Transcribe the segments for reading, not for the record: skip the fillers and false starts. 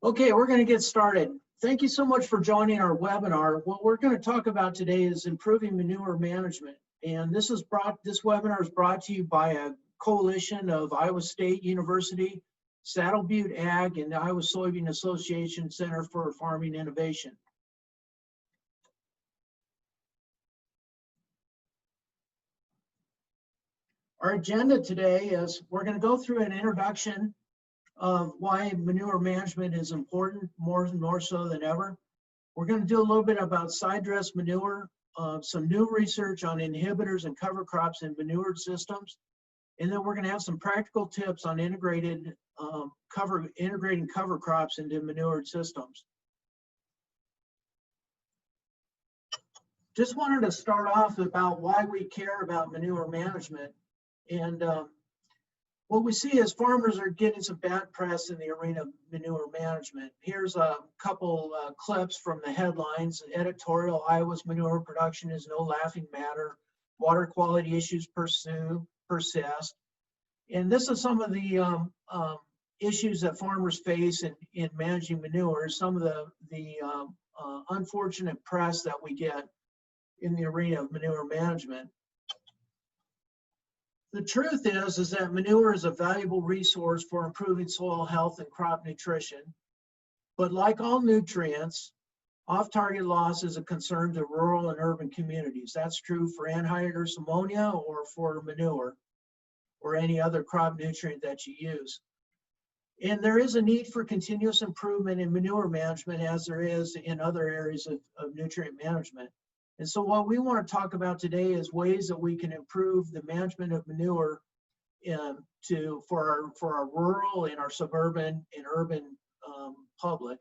Okay, we're going to get started. Thank you so much for joining our webinar. What we're going to talk about today is improving manure management. And this webinar is brought to you by a coalition of Iowa State University, Saddle Butte Ag, and the Iowa Soybean Association Center for Farming Innovation. Our agenda today is we're going to go through an introduction of why manure management is important, more so than ever. We're going to do a little bit about sidedress manure, some new research on inhibitors and cover crops in manured systems, and then we're going to have some practical tips on integrating cover crops into manured systems. Just wanted to start off about why we care about manure management. And what we see is farmers are getting some bad press in the arena of manure management. Here's a couple clips from the headlines. Editorial: Iowa's manure production is no laughing matter. Water quality issues persist. And this is some of the issues that farmers face in managing manure, some of the unfortunate press that we get in the arena of manure management. The truth is that manure is a valuable resource for improving soil health and crop nutrition. But like all nutrients, off-target loss is a concern to rural and urban communities. That's true for anhydrous ammonia or for manure or any other crop nutrient that you use. And there is a need for continuous improvement in manure management, as there is in other areas of nutrient management. And so what we want to talk about today is ways that we can improve the management of manure for our rural and our suburban and urban public.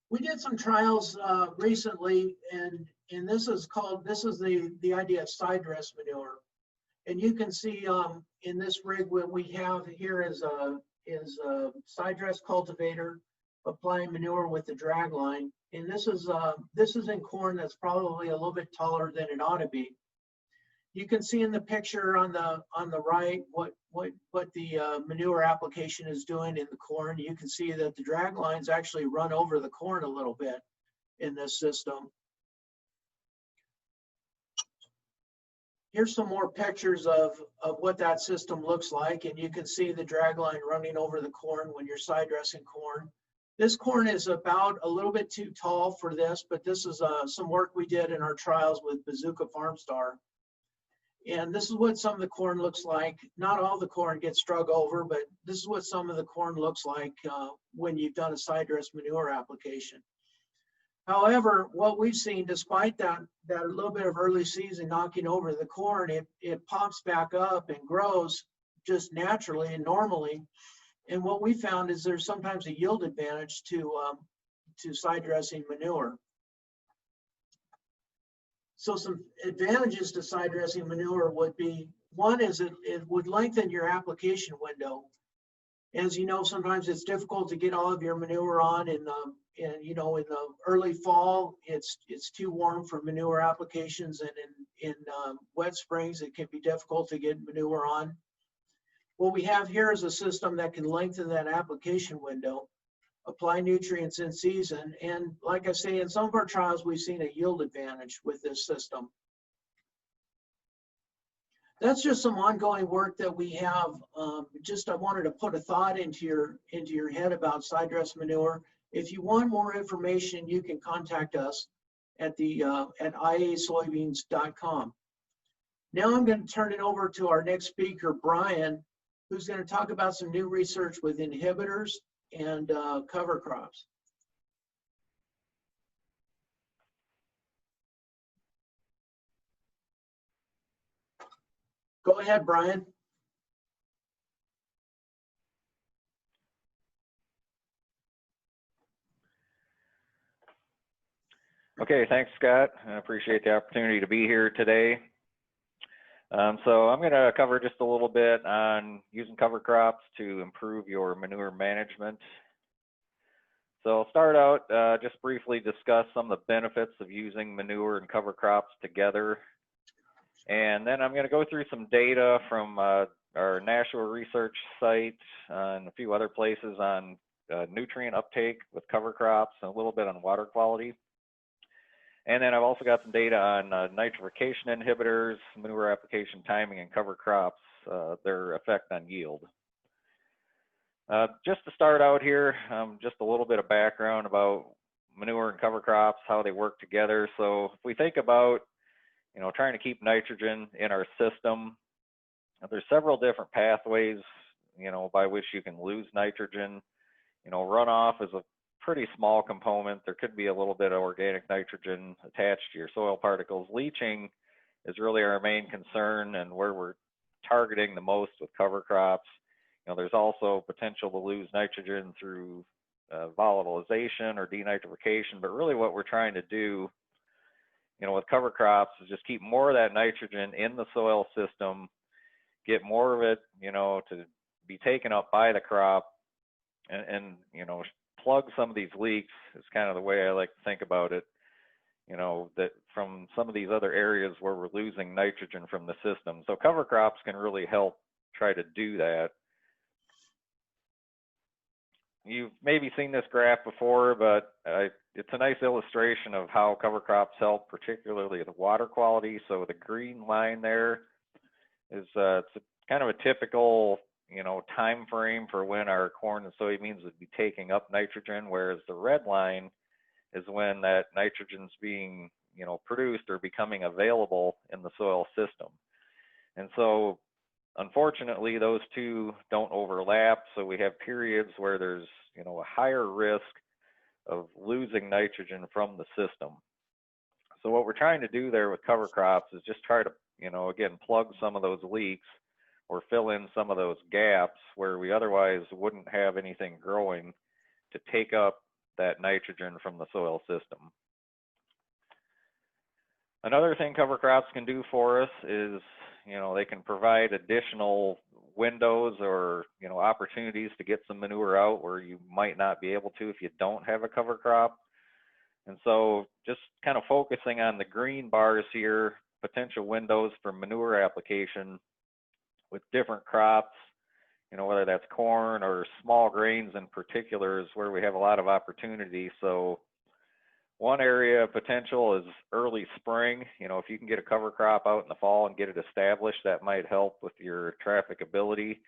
We did some trials recently, and this is the idea of sidedress manure. And you can see in this rig what we have here is a sidedress cultivator applying manure with the drag line. And this is in corn that's probably a little bit taller than it ought to be. You can see in the picture on the right what the manure application is doing in the corn. You can see that the drag lines actually run over the corn a little bit in this system. Here's some more pictures of what that system looks like, and you can see the drag line running over the corn when you're side dressing corn. This corn is about a little bit too tall for this, but this is some work we did in our trials with Bazooka FarmStar. And this is what some of the corn looks like. Not all the corn gets drug over, but this is what some of the corn looks like when you've done a side dress manure application. However, what we've seen, despite that little bit of early season knocking over the corn, it pops back up and grows just naturally and normally. And what we found is there's sometimes a yield advantage to side dressing manure. So some advantages to side dressing manure would be, one is it would lengthen your application window. As you know, sometimes it's difficult to get all of your manure on in the early fall. It's too warm for manure applications, and in wet springs it can be difficult to get manure on. What we have here is a system that can lengthen that application window, apply nutrients in season, and like I say, in some of our trials, we've seen a yield advantage with this system. That's just some ongoing work that we have. I wanted to put a thought into your head about side dress manure. If you want more information, you can contact us at iasoybeans.com. Now I'm going to turn it over to our next speaker, Brian, who's going to talk about some new research with inhibitors and cover crops. Go ahead, Brian. Okay, thanks, Scott. I appreciate the opportunity to be here today. So I'm going to cover just a little bit on using cover crops to improve your manure management. So I'll start out, just briefly discuss some of the benefits of using manure and cover crops together. And then I'm going to go through some data from our national research site and a few other places on nutrient uptake with cover crops and a little bit on water quality. And then I've also got some data on nitrification inhibitors, manure application timing, and cover crops, their effect on yield. Just to start out here, just a little bit of background about manure and cover crops, how they work together. So if we think about, trying to keep nitrogen in our system, there's several different pathways, by which you can lose nitrogen. Runoff is a pretty small component. There could be a little bit of organic nitrogen attached to your soil particles. Leaching is really our main concern and where we're targeting the most with cover crops. There's also potential to lose nitrogen through volatilization or denitrification, but really what we're trying to do, with cover crops is just keep more of that nitrogen in the soil system, get more of it, to be taken up by the crop and plug some of these leaks is kind of the way I like to think about it, that from some of these other areas where we're losing nitrogen from the system. So cover crops can really help try to do that. You've maybe seen this graph before, but it's a nice illustration of how cover crops help, particularly the water quality. So the green line there is it's kind of a typical time frame for when our corn and soybeans would be taking up nitrogen, whereas the red line is when that nitrogen's being produced or becoming available in the soil system. And so unfortunately those two don't overlap, so we have periods where there's a higher risk of losing nitrogen from the system. So what we're trying to do there with cover crops is just try to again plug some of those leaks or fill in some of those gaps where we otherwise wouldn't have anything growing to take up that nitrogen from the soil system. Another thing cover crops can do for us is, they can provide additional windows or, opportunities to get some manure out where you might not be able to if you don't have a cover crop. And so just kind of focusing on the green bars here, potential windows for manure application with different crops, whether that's corn or small grains in particular is where we have a lot of opportunity. So one area of potential is early spring. If you can get a cover crop out in the fall and get it established, that might help with your trafficability.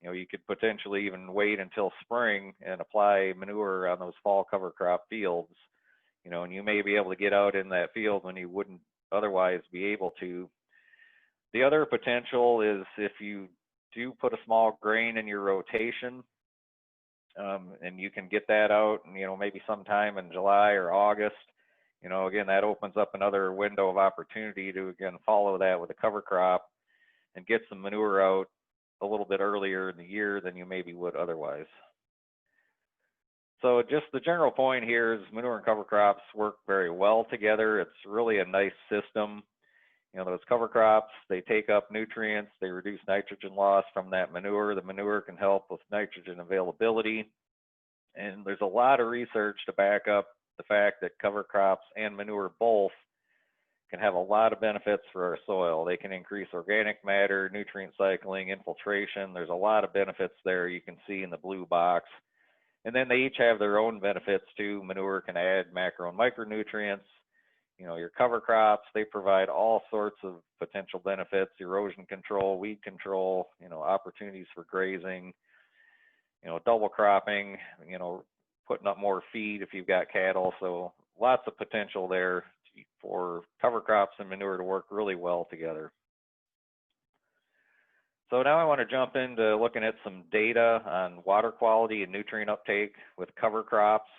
You could potentially even wait until spring and apply manure on those fall cover crop fields, and you may be able to get out in that field when you wouldn't otherwise be able to. The other potential is if you do put a small grain in your rotation, and you can get that out, maybe sometime in July or August, again, that opens up another window of opportunity to, again, follow that with a cover crop and get some manure out a little bit earlier in the year than you maybe would otherwise. So just the general point here is manure and cover crops work very well together. It's really a nice system. Those cover crops, they take up nutrients, they reduce nitrogen loss from that manure. The manure can help with nitrogen availability. And there's a lot of research to back up the fact that cover crops and manure both can have a lot of benefits for our soil. They can increase organic matter, nutrient cycling, infiltration. There's a lot of benefits there you can see in the blue box. And then they each have their own benefits too. Manure can add macro and micronutrients. Your cover crops, they provide all sorts of potential benefits: erosion control, weed control, opportunities for grazing, double cropping, putting up more feed if you've got cattle. So lots of potential there for cover crops and manure to work really well together. So now I want to jump into looking at some data on water quality and nutrient uptake with cover crops.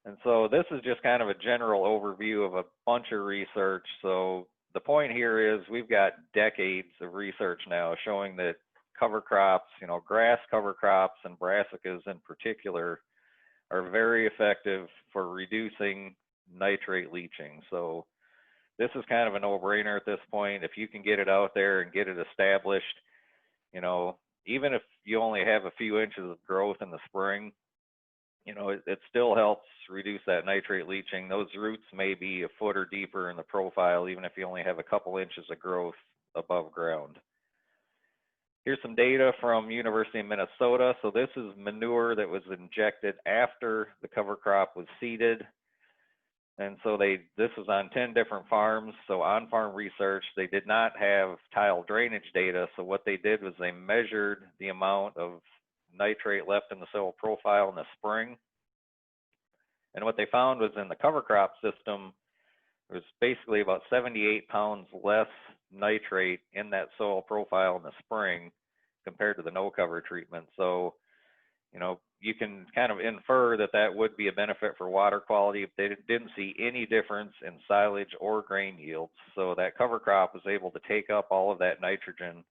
And so this is just kind of a general overview of a bunch of research. So the point here is we've got decades of research now showing that cover crops, grass cover crops and brassicas in particular, are very effective for reducing nitrate leaching. So this is kind of a no-brainer at this point. If you can get it out there and get it established, even if you only have a few inches of growth in the spring, it still helps reduce that nitrate leaching. Those roots may be a foot or deeper in the profile, even if you only have a couple inches of growth above ground. Here's some data from University of Minnesota. So this is manure that was injected after the cover crop was seeded. And so this was on 10 different farms. So on-farm research, they did not have tile drainage data. So what they did was they measured the amount of nitrate left in the soil profile in the spring. And what they found was in the cover crop system, there was basically about 78 pounds less nitrate in that soil profile in the spring compared to the no cover treatment. So, you know, you can kind of infer that that would be a benefit for water quality if they didn't see any difference in silage or grain yields. So that cover crop was able to take up all of that nitrogen.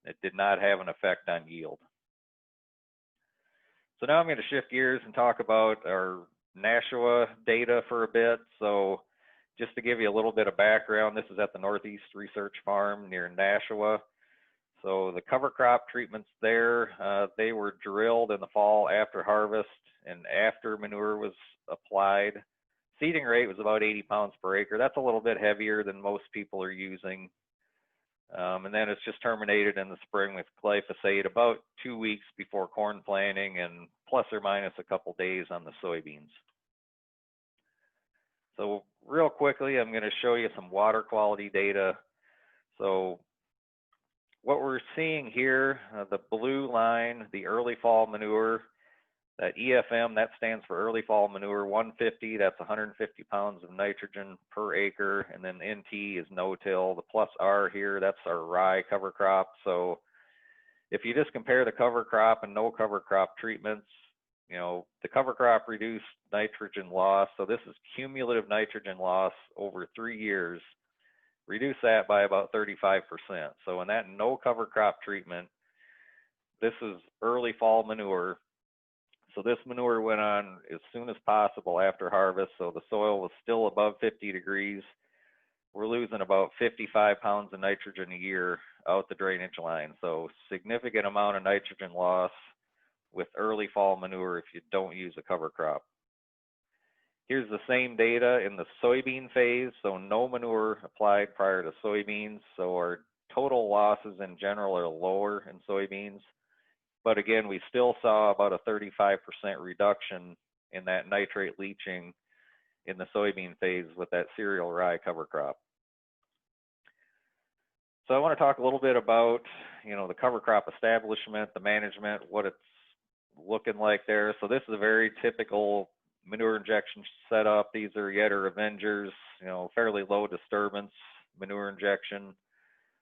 It did not have an effect on yield. So now I'm going to shift gears and talk about our Nashua data for a bit. So just to give you a little bit of background, this is at the Northeast Research Farm near Nashua. So the cover crop treatments there, they were drilled in the fall after harvest and after manure was applied. Seeding rate was about 80 pounds per acre. That's a little bit heavier than most people are using. And then it's just terminated in the spring with glyphosate about 2 weeks before corn planting and plus or minus a couple days on the soybeans. So real quickly, I'm going to show you some water quality data. So what we're seeing here, the blue line, the early fall manure, that EFM, that stands for early fall manure 150, that's 150 pounds of nitrogen per acre, and then NT is no-till. The plus R here, that's our rye cover crop. So if you just compare the cover crop and no cover crop treatments, you know, the cover crop reduced nitrogen loss, so this is cumulative nitrogen loss over 3 years, reduce that by about 35%. So in that no cover crop treatment, this is early fall manure. So this manure went on as soon as possible after harvest. So the soil was still above 50 degrees. We're losing about 55 pounds of nitrogen a year out the drainage line. So significant amount of nitrogen loss with early fall manure if you don't use a cover crop. Here's the same data in the soybean phase, so no manure applied prior to soybeans. So our total losses in general are lower in soybeans. But again, we still saw about a 35% reduction in that nitrate leaching in the soybean phase with that cereal rye cover crop. So I want to talk a little bit about, you know, the cover crop establishment, the management, what it's looking like there. So this is a very typical manure injection setup. These are Yetter Avengers, you know, fairly low disturbance manure injection.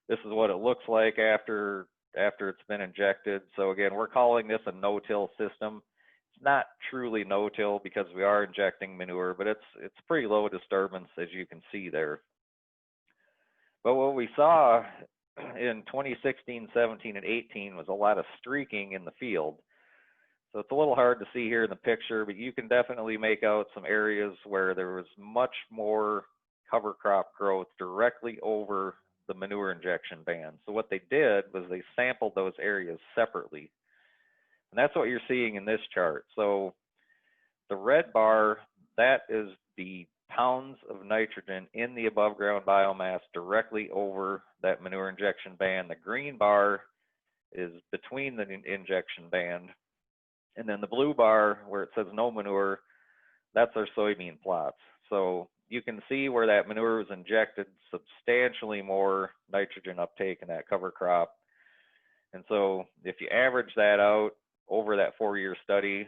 This is what it looks like after it's been injected. So again, we're calling this a no-till system. It's not truly no-till because we are injecting manure, but it's pretty low disturbance as you can see there. But what we saw in 2016, 17, and 18 was a lot of streaking in the field. So it's a little hard to see here in the picture, but you can definitely make out some areas where there was much more cover crop growth directly over the manure injection band. So what they did was they sampled those areas separately. And that's what you're seeing in this chart. So the red bar, that is the pounds of nitrogen in the above ground biomass directly over that manure injection band. The green bar is between the injection band. And then the blue bar where it says no manure, that's our soybean plots. So you can see where that manure was injected, substantially more nitrogen uptake in that cover crop. And so if you average that out over that 4-year study,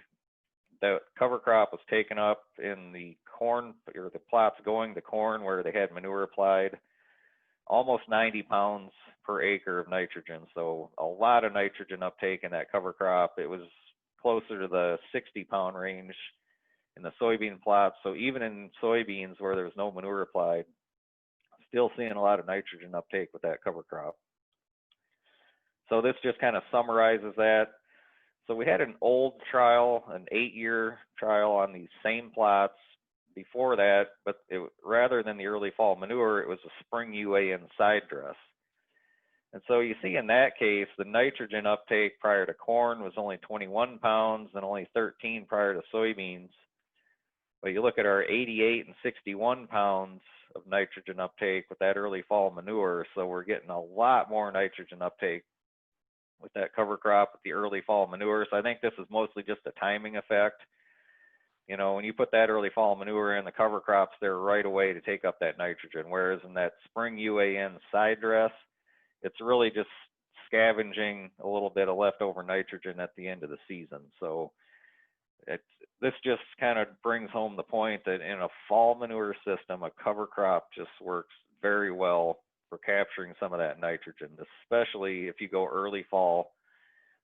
that cover crop was taken up in the corn, or the plots going to corn where they had manure applied, almost 90 pounds per acre of nitrogen. So a lot of nitrogen uptake in that cover crop. It was closer to the 60-pound range in the soybean plots. So even in soybeans where there was no manure applied, still seeing a lot of nitrogen uptake with that cover crop. So this just kind of summarizes that. So we had an old trial, an 8-year trial on these same plots before that, but rather than the early fall manure, it was a spring UAN Sidedress. And so you see in that case, the nitrogen uptake prior to corn was only 21 pounds and only 13 prior to soybeans. But you look at our 88 and 61 pounds of nitrogen uptake with that early fall manure, so we're getting a lot more nitrogen uptake with that cover crop with the early fall manure. So I think this is mostly just a timing effect. You know, when you put that early fall manure in, the cover crops there right away to take up that nitrogen, whereas in that spring UAN Sidedress, it's really just scavenging a little bit of leftover nitrogen at the end of the season. So this just kind of brings home the point that in a fall manure system, a cover crop just works very well for capturing some of that nitrogen, especially if you go early fall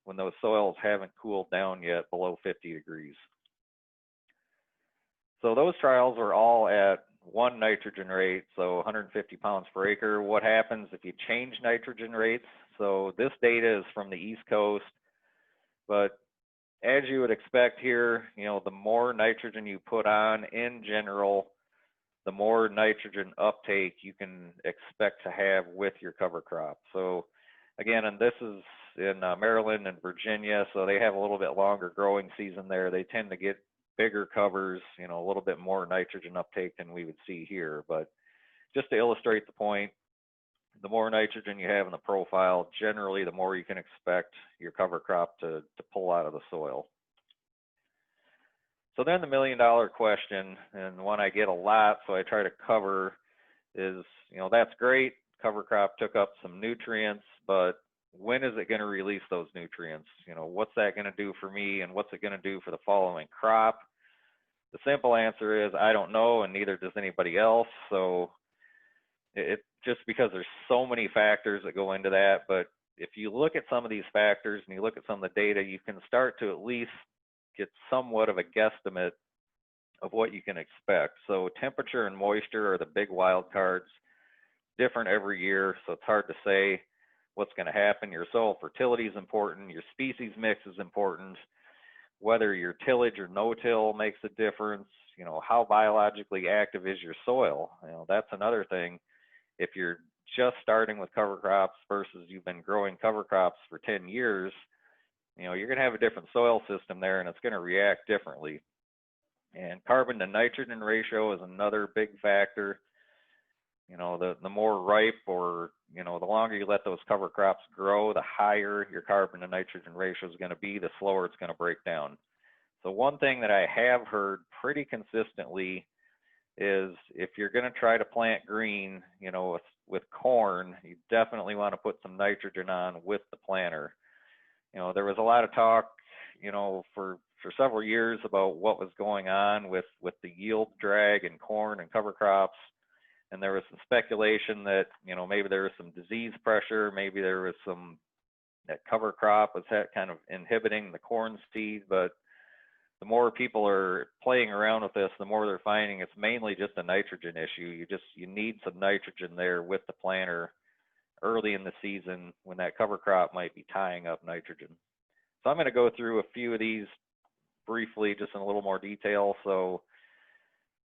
when those soils haven't cooled down yet below 50 degrees. So those trials are all at one nitrogen rate, so 150 pounds per acre. What happens if you change nitrogen rates? So this data is from the East Coast, but as you would expect here, you know, the more nitrogen you put on in general, the more nitrogen uptake you can expect to have with your cover crop. So again, and this is in Maryland and Virginia, so they have a little bit longer growing season there. They tend to get bigger covers, you know, a little bit more nitrogen uptake than we would see here. But just to illustrate the point, the more nitrogen you have in the profile, generally the more you can expect your cover crop to pull out of the soil. So then the million-dollar question, and one I get a lot, so I try to cover, is, you know, that's great, cover crop took up some nutrients, but when is it going to release those nutrients? You know, what's that going to do for me, and what's it going to do for the following crop? The simple answer is I don't know, and neither does anybody else. So it just because there's so many factors that go into that. But if you look at some of these factors and you look at some of the data, you can start to at least get somewhat of a guesstimate of what you can expect. So temperature and moisture are the big wild cards, different every year, so it's hard to say what's going to happen. Your soil fertility is important, your species mix is important, whether your tillage or no-till makes a difference, you know, how biologically active is your soil? You know, that's another thing. If you're just starting with cover crops versus you've been growing cover crops for 10 years, you know, you're going to have a different soil system there and it's going to react differently. And carbon to nitrogen ratio is another big factor. You know, the more ripe, or, you know, the longer you let those cover crops grow, the higher your carbon to nitrogen ratio is going to be, the slower it's going to break down. So one thing that I have heard pretty consistently is if you're going to try to plant green, you know, with corn, you definitely want to put some nitrogen on with the planter. You know, there was a lot of talk, you know, for several years about what was going on with the yield drag in corn and cover crops. And there was some speculation that, you know, maybe there was some disease pressure, maybe there was some, that cover crop was kind of inhibiting the corn seed. But the more people are playing around with this, the more they're finding it's mainly just a nitrogen issue. You need some nitrogen there with the planter early in the season when that cover crop might be tying up nitrogen. So I'm going to go through a few of these briefly, just in a little more detail. So,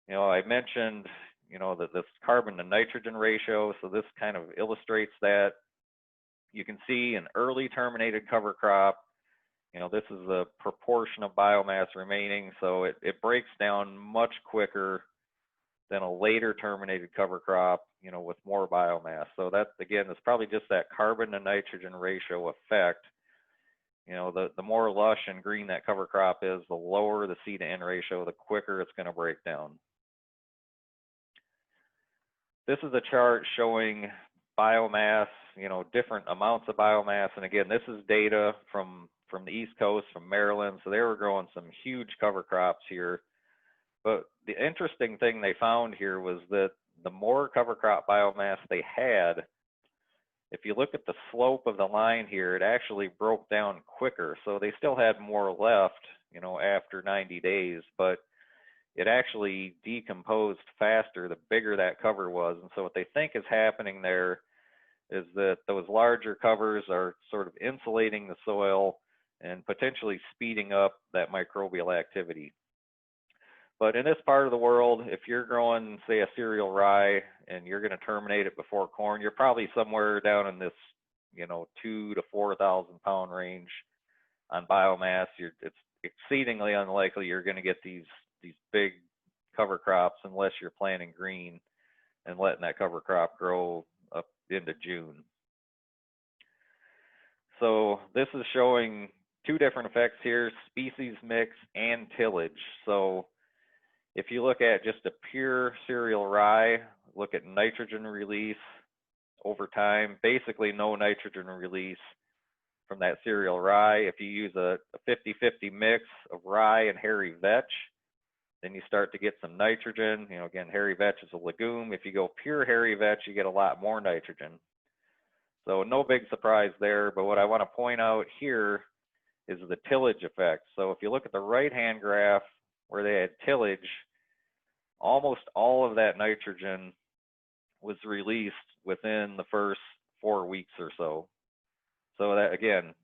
you know, I mentioned, you know, that this carbon to nitrogen ratio. So this kind of illustrates that. You can see an early terminated cover crop, you know, this is the proportion of biomass remaining. So it breaks down much quicker than a later terminated cover crop, you know, with more biomass. So that, again, is probably just that carbon to nitrogen ratio effect. You know, the more lush and green that cover crop is, the lower the C to N ratio, the quicker it's going to break down. This is a chart showing biomass, you know, different amounts of biomass. And again, this is data from the East Coast, from Maryland. So they were growing some huge cover crops here. But the interesting thing they found here was that the more cover crop biomass they had, if you look at the slope of the line here, it actually broke down quicker. So they still had more left, you know, after 90 days, but it actually decomposed faster the bigger that cover was. And so what they think is happening there is that those larger covers are sort of insulating the soil and potentially speeding up that microbial activity. But in this part of the world, if you're growing, say, a cereal rye and you're going to terminate it before corn, you're probably somewhere down in this, you know, 2,000 to 4,000 pound range on biomass. It's exceedingly unlikely you're going to get these big cover crops unless you're planting green and letting that cover crop grow up into June. So this is showing two different effects here, species mix and tillage. So if you look at just a pure cereal rye, look at nitrogen release over time, basically no nitrogen release from that cereal rye. If you use a 50-50 mix of rye and hairy vetch, then you start to get some nitrogen. You know, again, hairy vetch is a legume. If you go pure hairy vetch, you get a lot more nitrogen. So no big surprise there, but what I want to point out here is the tillage effect. So if you look at the right-hand graph where they had tillage, almost all of that nitrogen was released within the first 4 weeks or so. So that, again,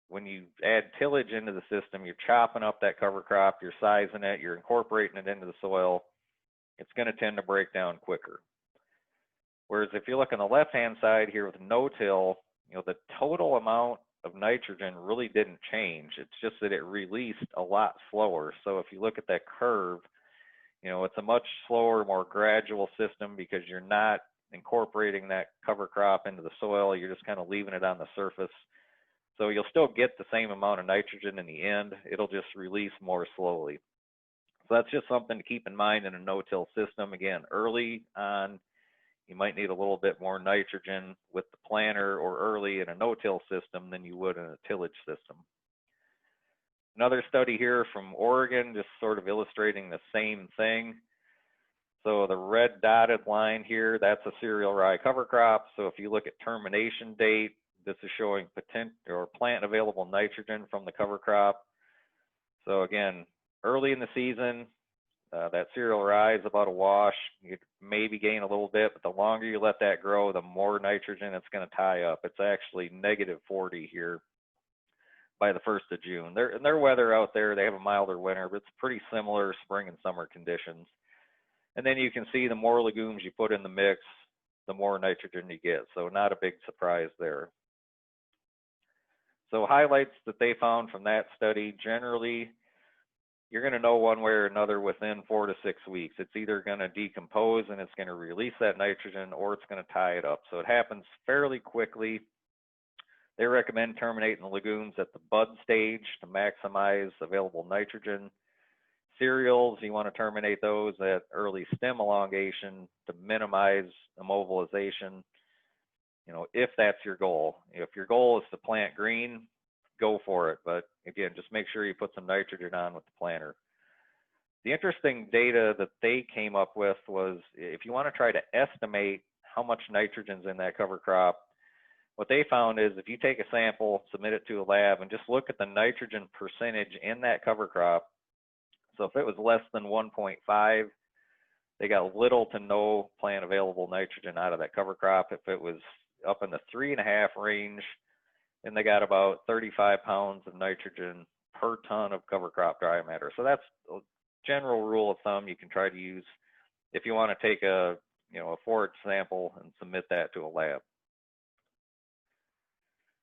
when you add tillage into the system, you're chopping up that cover crop, you're sizing it, you're incorporating it into the soil, it's going to tend to break down quicker. Whereas if you look on the left-hand side here with no-till, you know, the total amount of nitrogen really didn't change. It's just that it released a lot slower. So if you look at that curve, you know, it's a much slower, more gradual system because you're not incorporating that cover crop into the soil. You're just kind of leaving it on the surface. So you'll still get the same amount of nitrogen in the end. It'll just release more slowly. So that's just something to keep in mind in a no-till system. Again, early on, you might need a little bit more nitrogen with the planter or early in a no-till system than you would in a tillage system. Another study here from Oregon, just sort of illustrating the same thing. So the red dotted line here, that's a cereal rye cover crop. So if you look at termination date, this is showing potential or plant available nitrogen from the cover crop. So again, early in the season, that cereal rye is about a wash. You maybe gain a little bit, but the longer you let that grow, the more nitrogen it's going to tie up. It's actually -40 here by the 1st of June. Their weather out there, they have a milder winter, but it's pretty similar spring and summer conditions. And then you can see the more legumes you put in the mix, the more nitrogen you get. So not a big surprise there. So highlights that they found from that study, generally, you're going to know one way or another within 4 to 6 weeks. It's either going to decompose and it's going to release that nitrogen, or it's going to tie it up. So it happens fairly quickly. They recommend terminating the legumes at the bud stage to maximize available nitrogen. Cereals, you want to terminate those at early stem elongation to minimize immobilization, you know, if that's your goal. If your goal is to plant green, go for it. But again, just make sure you put some nitrogen on with the planter. The interesting data that they came up with was if you want to try to estimate how much nitrogen's in that cover crop, what they found is if you take a sample, submit it to a lab, and just look at the nitrogen percentage in that cover crop. So if it was less than 1.5, they got little to no plant available nitrogen out of that cover crop. If it was up in the 3.5 range, then they got about 35 pounds of nitrogen per ton of cover crop dry matter. So that's a general rule of thumb you can try to use if you want to take a forage sample and submit that to a lab.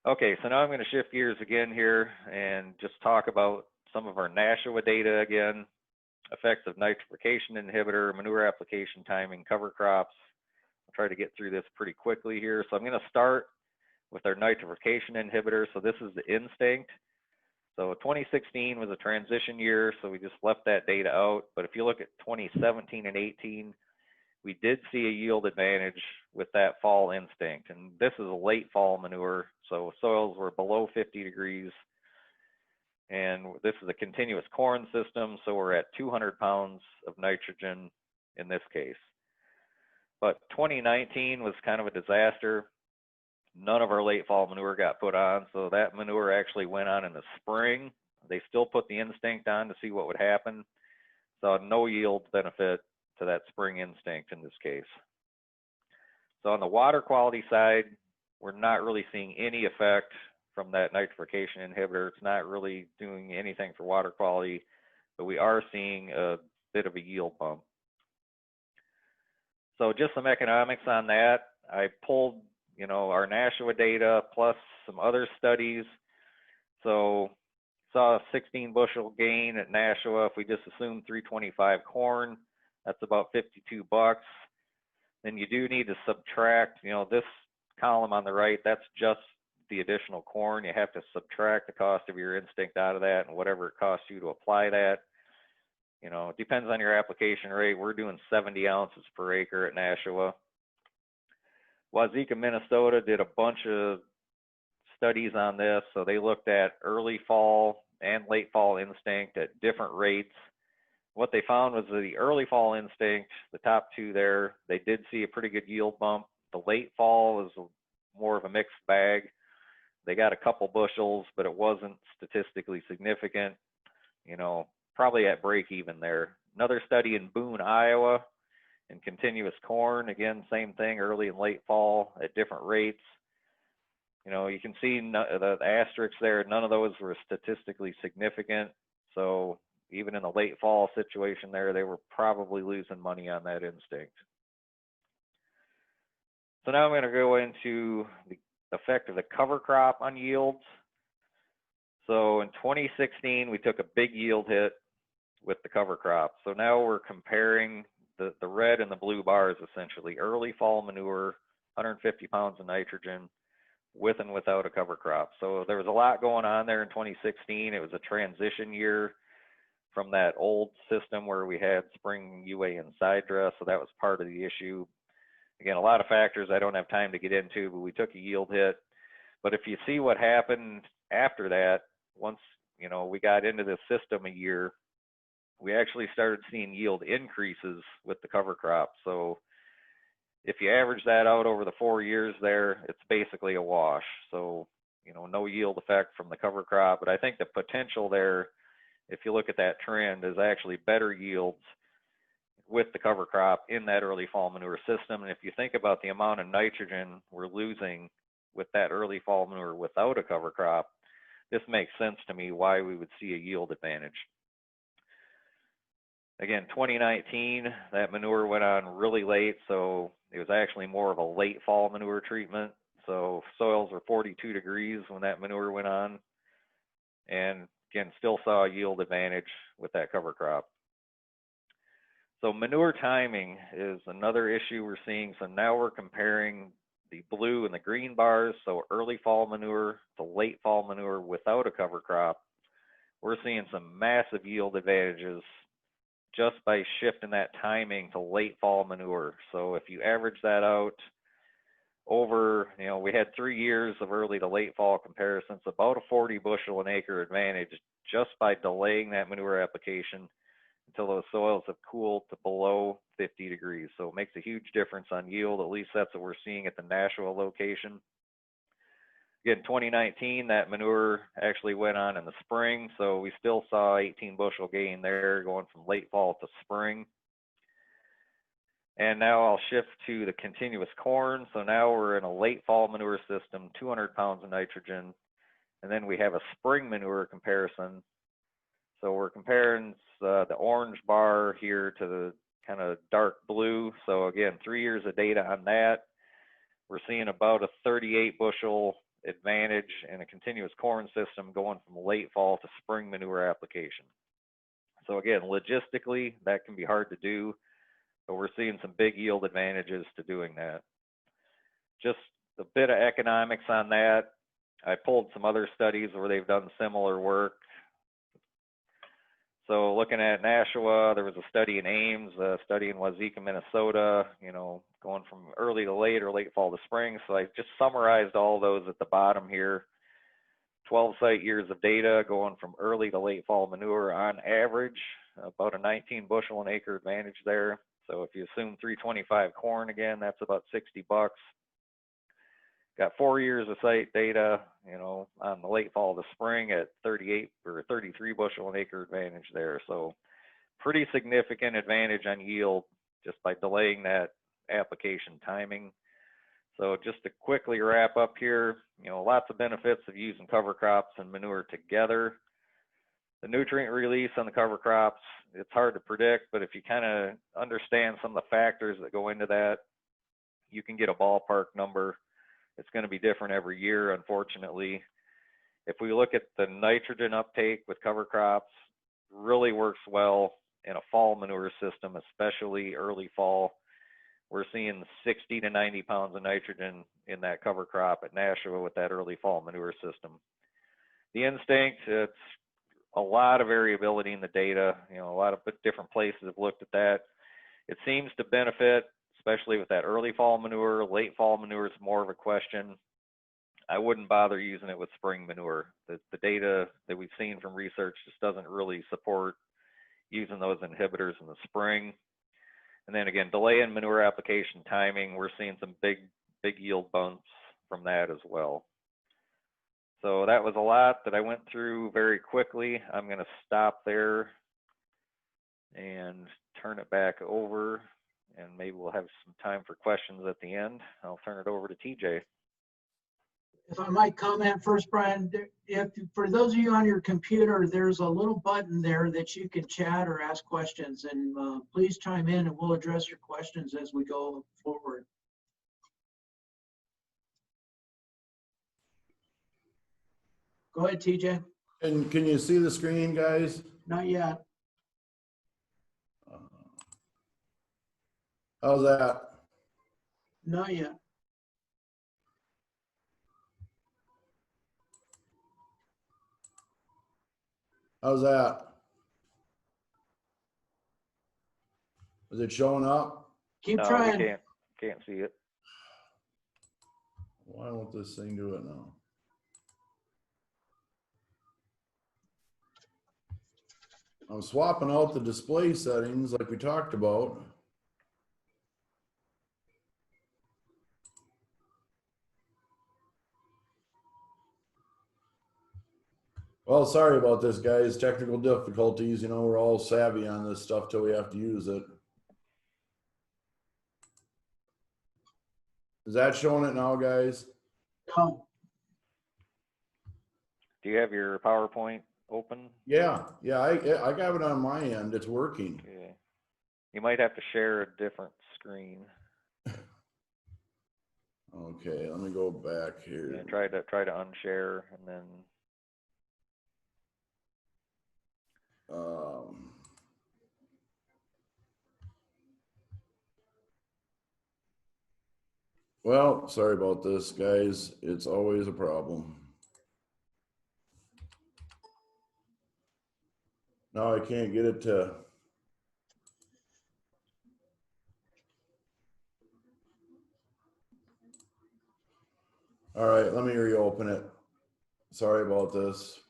Okay, so now I'm going to shift gears again here and just talk about some of our Nashua data again, effects of nitrification inhibitor, manure application timing, cover crops. I'll try to get through this pretty quickly here. So I'm going to start with our nitrification inhibitor. So this is the instinct. So 2016 was a transition year, so we just left that data out. But if you look at 2017 and 18, we did see a yield advantage with that fall instinct. And this is a late fall manure, so soils were below 50 degrees. And this is a continuous corn system, so we're at 200 pounds of nitrogen in this case. But 2019 was kind of a disaster. None of our late fall manure got put on, so that manure actually went on in the spring. They still put the instinct on to see what would happen. So no yield benefit to that spring instinct in this case. So on the water quality side, we're not really seeing any effect from that nitrification inhibitor. It's not really doing anything for water quality, but we are seeing a bit of a yield bump. So just some economics on that. I pulled, our Nashua data plus some other studies. So saw a 16 bushel gain at Nashua. If we just assume 325 corn, that's about $52. Then you do need to subtract, this column on the right, that's just the additional corn, you have to subtract the cost of your instinct out of that and whatever it costs you to apply that. You know, it depends on your application rate. We're doing 70 ounces per acre at Nashua. Waseca, Minnesota did a bunch of studies on this. So they looked at early fall and late fall instinct at different rates. What they found was that the early fall instinct, the top two there, they did see a pretty good yield bump. The late fall is more of a mixed bag. They got a couple bushels, but it wasn't statistically significant, you know, probably at break even there. Another study in Boone, Iowa, in continuous corn, again, same thing, early and late fall at different rates. You know, you can see the asterisks there, none of those were statistically significant. So even in the late fall situation there, they were probably losing money on that instinct. So now I'm going to go into the effect of the cover crop on yields. So in 2016, we took a big yield hit with the cover crop. So now we're comparing the red and the blue bars, essentially, early fall manure, 150 pounds of nitrogen, with and without a cover crop. So there was a lot going on there in 2016. It was a transition year from that old system where we had spring UA and Sidedress, so that was part of the issue. Again, a lot of factors I don't have time to get into, but we took a yield hit. But if you see what happened after that, once, you know, we got into this system a year, we actually started seeing yield increases with the cover crop. So if you average that out over the 4 years there, it's basically a wash. So, you know, no yield effect from the cover crop, but I think the potential there, if you look at that trend, is actually better yields with the cover crop in that early fall manure system. And if you think about the amount of nitrogen we're losing with that early fall manure without a cover crop, this makes sense to me why we would see a yield advantage. Again, 2019, that manure went on really late, so it was actually more of a late fall manure treatment. So soils were 42 degrees when that manure went on, and again, still saw a yield advantage with that cover crop. So manure timing is another issue we're seeing. So now we're comparing the blue and the green bars, so early fall manure to late fall manure without a cover crop. We're seeing some massive yield advantages just by shifting that timing to late fall manure. So if you average that out over, you know, we had 3 years of early to late fall comparisons, about a 40 bushel an acre advantage just by delaying that manure application until those soils have cooled to below 50 degrees. So it makes a huge difference on yield. At least that's what we're seeing at the Nashua location. Again, 2019, that manure actually went on in the spring, so we still saw 18 bushel gain there going from late fall to spring. And now I'll shift to the continuous corn. So now we're in a late fall manure system, 200 pounds of nitrogen, and then we have a spring manure comparison. So we're comparing the orange bar here to the kind of dark blue. So again, 3 years of data on that. We're seeing about a 38 bushel advantage in a continuous corn system going from late fall to spring manure application. So again, logistically, that can be hard to do, but we're seeing some big yield advantages to doing that. Just a bit of economics on that. I pulled some other studies where they've done similar work. So looking at Nashua, there was a study in Ames, a study in Waseca, Minnesota, you know, going from early to late or late fall to spring. So I just summarized all those at the bottom here. 12 site years of data going from early to late fall manure on average, about a 19 bushel an acre advantage there. So if you assume 325 corn again, that's about $60. Got 4 years of site data, you know, on the late fall to spring at 38 or 33 bushel an acre advantage there. So pretty significant advantage on yield just by delaying that application timing. So just to quickly wrap up here, you know, lots of benefits of using cover crops and manure together. The nutrient release on the cover crops, it's hard to predict, but if you kind of understand some of the factors that go into that, you can get a ballpark number. It's going to be different every year, unfortunately. If we look at the nitrogen uptake with cover crops, really works well in a fall manure system, especially early fall. we're seeing 60 to 90 pounds of nitrogen in that cover crop at Nashua with that early fall manure system. The instinct, it's a lot of variability in the data. You know, a lot of different places have looked at that. It seems to benefit, especially with that early fall manure. Late fall manure is more of a question. I wouldn't bother using it with spring manure. The data that we've seen from research just doesn't really support using those inhibitors in the spring. And then again, delay in manure application timing, we're seeing some big yield bumps from that as well. So that was a lot that I went through very quickly. I'm going to stop there and turn it back over, and maybe we'll have some time for questions at the end. I'll turn it over to TJ. If I might comment first, Brian, for those of you on your computer, there's a little button there that you can chat or ask questions, and please chime in and we'll address your questions as we go forward. Go ahead, TJ. And can you see the screen, guys? Not yet. How's that? Not yet. How's that? Is it showing up? Keep No, trying. we can't see it. Why won't this thing do it now? I'm swapping out the display settings like we talked about. Well, sorry about this, guys. Technical difficulties. You know, we're all savvy on this stuff till we have to use it. Is that showing it now, guys? No. Do you have your PowerPoint open? Yeah, I got it on my end. It's working. Okay. You might have to share a different screen. Okay, let me go back here. Yeah, try to unshare and then. Well, sorry about this, guys. It's always a problem. Now I can't get it to. All right, let me reopen it. Sorry about this.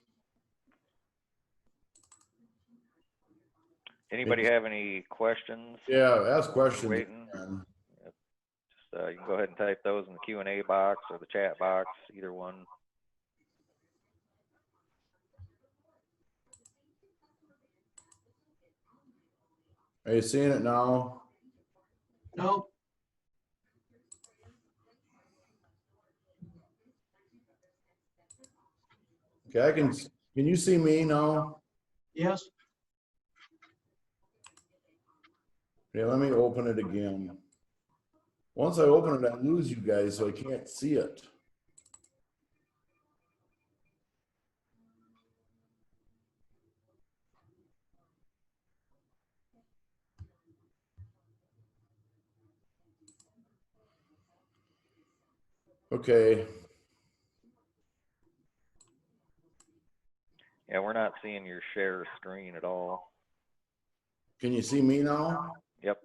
Anybody have any questions? Yeah, ask questions. Waiting. You can go ahead and type those in the Q&A box or the chat box, either one. Are you seeing it now? Nope. Okay, can you see me now? Yes. Okay, let me open it again. Once I open it, I lose you guys, so I can't see it. Okay. Yeah, we're not seeing your share screen at all. Can you see me now? Yep.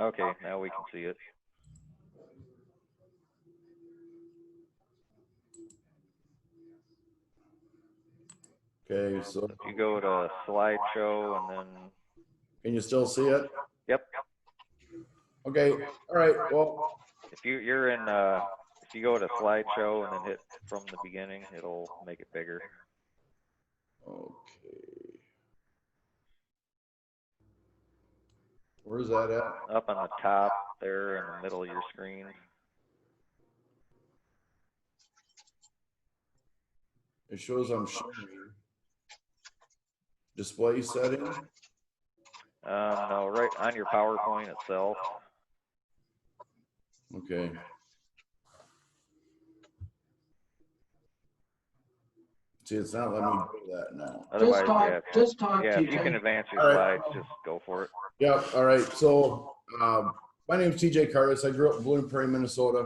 Okay, now we can see it. Okay, so If you go to slideshow and then. can you still see it? Yep. Okay, all right, well. If you're in, if you go to slideshow and then hit from the beginning, it'll make it bigger. Okay. Where's that at? Up on the top there in the middle of your screen. It shows I'm sharing. Display setting? No, right on your PowerPoint itself. Okay. See, it's not letting me do that now. Otherwise, Just talk, yeah, if you can TJ. advance your All right. slides, just go for it. Yeah, all right. So my name's TJ Cardis. I grew up in Blooming Prairie, Minnesota.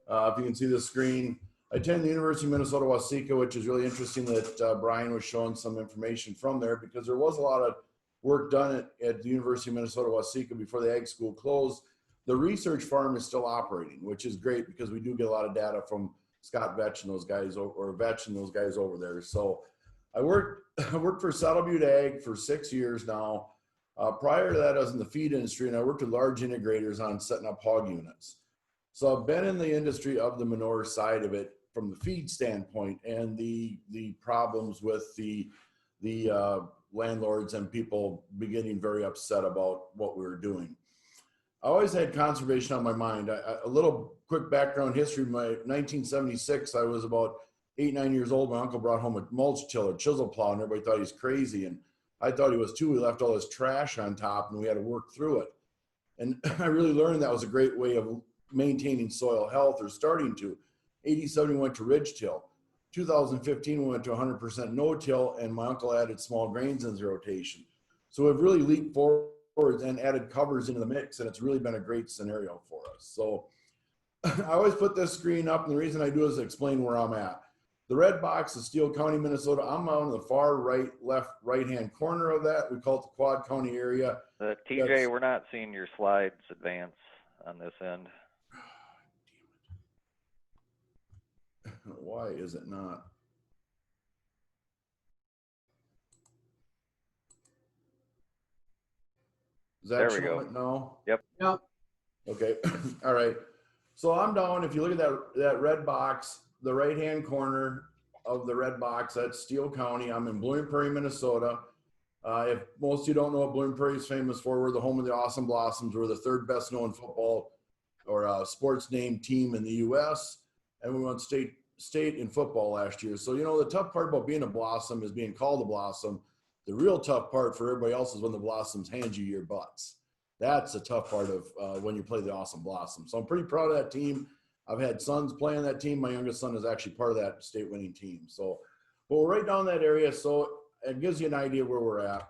If you can see the screen, I attended the University of Minnesota Waseca, which is really interesting that Brian was showing some information from there because there was a lot of work done at the University of Minnesota Waseca before the ag school closed. The research farm is still operating, which is great because we do get a lot of data from Scott Vetch and those guys, or Vetch and those guys over there. So I worked for Saddle Butte Ag for 6 years now. Prior to that, I was in the feed industry, and I worked with large integrators on setting up hog units. So I've been in the industry of the manure side of it from the feed standpoint, and the problems with the landlords and people getting very upset about what we were doing. I always had conservation on my mind. A little quick background history. My 1976, I was about 8, 9 years old. My uncle brought home a mulch tiller, chisel plow, and everybody thought he was crazy. And I thought he was too. We left all this trash on top and we had to work through it. And I really learned that was a great way of maintaining soil health, or starting to. 87, we went to ridge till. 2015, we went to 100% no-till, and my uncle added small grains in his rotation. So we've really leaped forward and added covers into the mix, and it's really been a great scenario for us. So I always put this screen up, and the reason I do is explain where I'm at. The red box is Steele County, Minnesota. I'm on the far right-hand corner of that. We call it the Quad County area. TJ, we're not seeing your slides advance on this end. Why is it not? Is that There we showing go. it now? Yep. Yep. Okay. All right. So I'm down. If you look at that red box, the right-hand corner of the red box, that's Steele County. I'm in Blooming Prairie, Minnesota. If most of you don't know what Blooming Prairie is famous for, we're the home of the Awesome Blossoms. We're the third best known football or sports name team in the U.S. And we won state in football last year. So, you know, the tough part about being a Blossom is being called a Blossom. The real tough part for everybody else is when the Blossoms hand you your butts. That's the tough part of when you play the Awesome Blossom. So I'm pretty proud of that team. I've had sons playing that team. My youngest son is actually part of that state winning team. So, but we're right down that area. So it gives you an idea where we're at.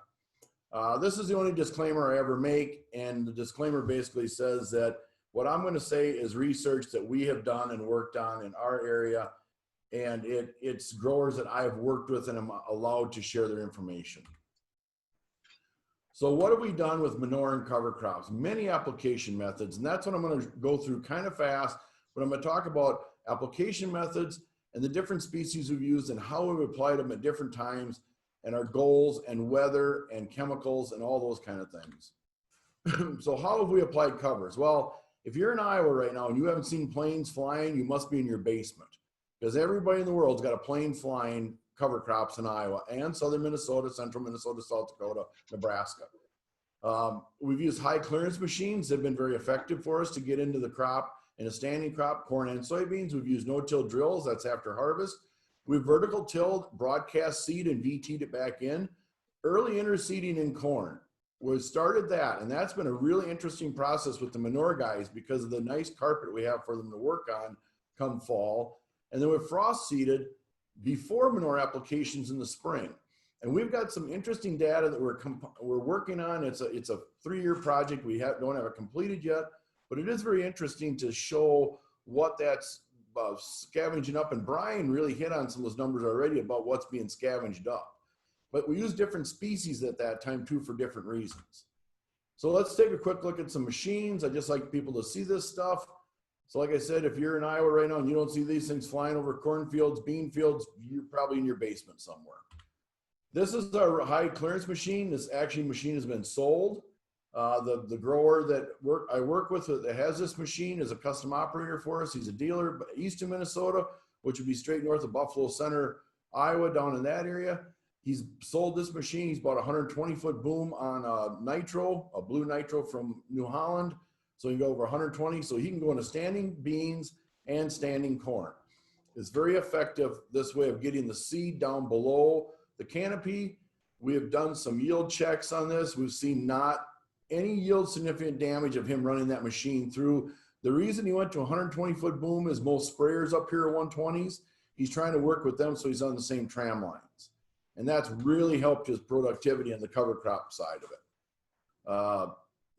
This is the only disclaimer I ever make. And the disclaimer basically says that what I'm going to say is research that we have done and worked on in our area. And it's growers that I have worked with and am allowed to share their information. So what have we done with manure and cover crops? Many application methods, and that's what I'm going to go through kind of fast, but I'm going to talk about application methods and the different species we've used and how we've applied them at different times and our goals and weather and chemicals and all those kind of things. So how have we applied covers? Well, if you're in Iowa right now and you haven't seen planes flying, you must be in your basement, because everybody in the world's got a plane flying cover crops in Iowa and southern Minnesota, central Minnesota, South Dakota, Nebraska. We've used high clearance machines that have been very effective for us to get into the crop in a standing crop, corn and soybeans. We've used no-till drills, that's after harvest. We've vertical tilled, broadcast seed, and VT'd it back in. Early interseeding in corn. We started that, and that's been a really interesting process with the manure guys because of the nice carpet we have for them to work on come fall. And then we've frost seeded before manure applications in the spring. And we've got some interesting data that we're working on. It's a 3-year project. We don't have it completed yet, but it is very interesting to show what that's scavenging up. And Brian really hit on some of those numbers already about what's being scavenged up. But we use different species at that time too for different reasons. So let's take a quick look at some machines. I just like people to see this stuff. So like I said, if you're in Iowa right now and you don't see these things flying over cornfields, bean fields, you're probably in your basement somewhere. This is our high clearance machine. This machine has been sold. The grower that I work with that has this machine is a custom operator for us. He's a dealer east of Minnesota, which would be straight north of Buffalo Center, Iowa, down in that area. He's sold this machine. He's bought a 120-foot boom on nitro, a blue nitro from New Holland. So you can go over 120. So he can go into standing beans and standing corn. It's very effective, this way of getting the seed down below the canopy. We have done some yield checks on this. We've seen not any yield significant damage of him running that machine through. The reason he went to a 120-foot boom is most sprayers up here are 120s. he's trying to work with them so he's on the same tram lines. And that's really helped his productivity on the cover crop side of it.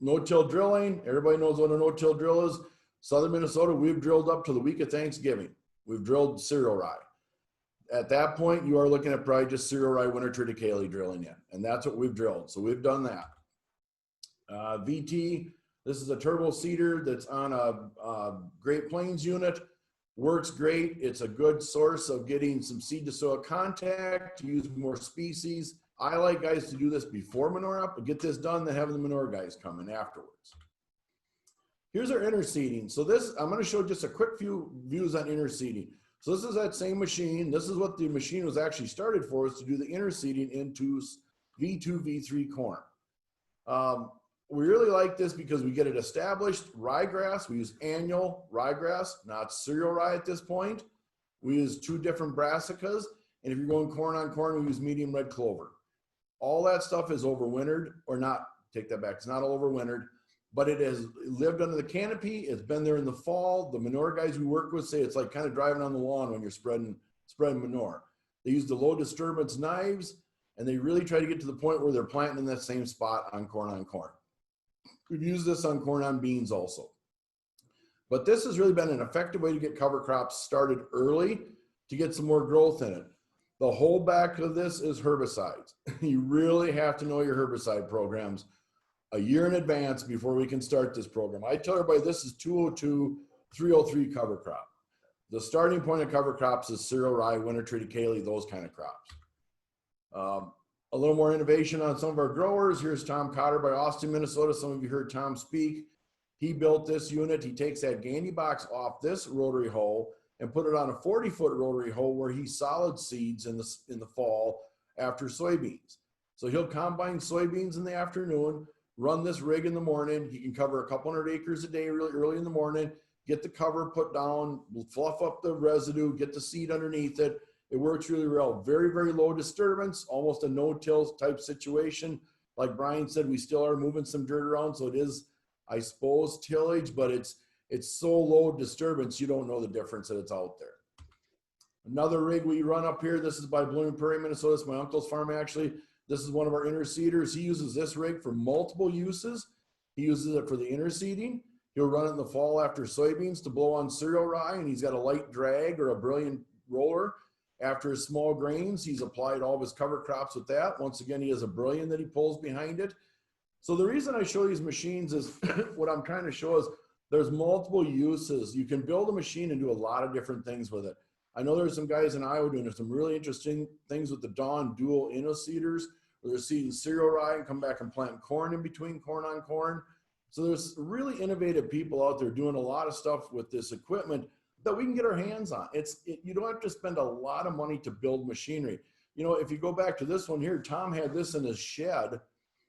No-till drilling, everybody knows what a no-till drill is. Southern Minnesota, we've drilled up to the week of Thanksgiving. We've drilled cereal rye. At that point, you are looking at probably just cereal rye winter triticale drilling in, and that's what we've drilled. So we've done that. VT, this is a turbo seeder that's on a Great Plains unit. Works great. It's a good source of getting some seed to soil contact, to use more species. I like guys to do this before manure up, but get this done, then have the manure guys come in afterwards. Here's our interseeding. So this, I'm going to show just a quick few views on interseeding. So this is that same machine. This is what the machine was actually started for, is to do the interseeding into V2, V3 corn. We really like this because we get it established. Rye grass, we use annual rye grass, not cereal rye at this point. We use 2 different brassicas. And if you're going corn on corn, we use medium red clover. All that stuff is overwintered, or not, take that back, it's not all overwintered, but it has lived under the canopy. It's been there in the fall. The manure guys we work with say it's like kind of driving on the lawn when you're spreading manure. They use the low disturbance knives, and they really try to get to the point where they're planting in that same spot on corn on corn. We've used this on corn on beans also. But this has really been an effective way to get cover crops started early to get some more growth in it. The whole back of this is herbicides. You really have to know your herbicide programs a year in advance before we can start this program. I tell everybody this is 202, 303 cover crop. The starting point of cover crops is cereal rye, winter triticale, those kind of crops. A little more innovation on some of our growers. Here's Tom Cotter by Austin, Minnesota. Some of you heard Tom speak. He built this unit. He takes that Gandy box off this rotary hoe and put it on a 40-foot rotary hoe where he solid seeds in the fall after soybeans. So he'll combine soybeans in the afternoon, run this rig in the morning. He can cover a couple hundred acres a day really early in the morning, get the cover put down, fluff up the residue, get the seed underneath it. It works really well. Very, very low disturbance, almost a no-till type situation. Like Brian said, we still are moving some dirt around, so it is, I suppose, tillage, but it's so low disturbance, you don't know the difference that it's out there. Another rig we run up here, this is by Blooming Prairie, Minnesota. It's my uncle's farm, actually. This is one of our interseeders. He uses this rig for multiple uses. He uses it for the interseeding. He'll run it in the fall after soybeans to blow on cereal rye, and he's got a light drag or a brilliant roller. After his small grains, he's applied all of his cover crops with that. Once again, he has a brilliant that he pulls behind it. So the reason I show these machines is what I'm trying to show is there's multiple uses. You can build a machine and do a lot of different things with it. I know there's some guys in Iowa doing some really interesting things with the Dawn dual Interceders, where they're seeding cereal rye and come back and plant corn in between, corn on corn. So there's really innovative people out there doing a lot of stuff with this equipment that we can get our hands on. You don't have to spend a lot of money to build machinery. You know, if you go back to this one here, Tom had this in his shed.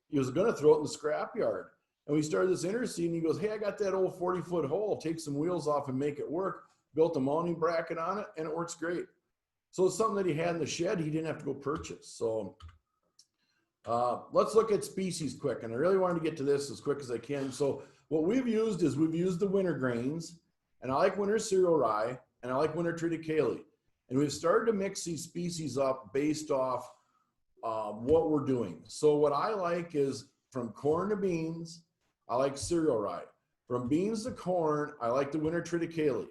He was going to throw it in the scrapyard. And we started this interseeding. He goes, hey, I got that old 40-foot hole. Take some wheels off and make it work. Built a mounting bracket on it, and it works great. So it's something that he had in the shed. He didn't have to go purchase. So let's look at species quick. And I really wanted to get to this as quick as I can. So what we've used is we've used the winter grains. And I like winter cereal rye, and I like winter triticale. And we've started to mix these species up based off what we're doing. So what I like is from corn to beans, I like cereal rye. From beans to corn, I like the winter triticale.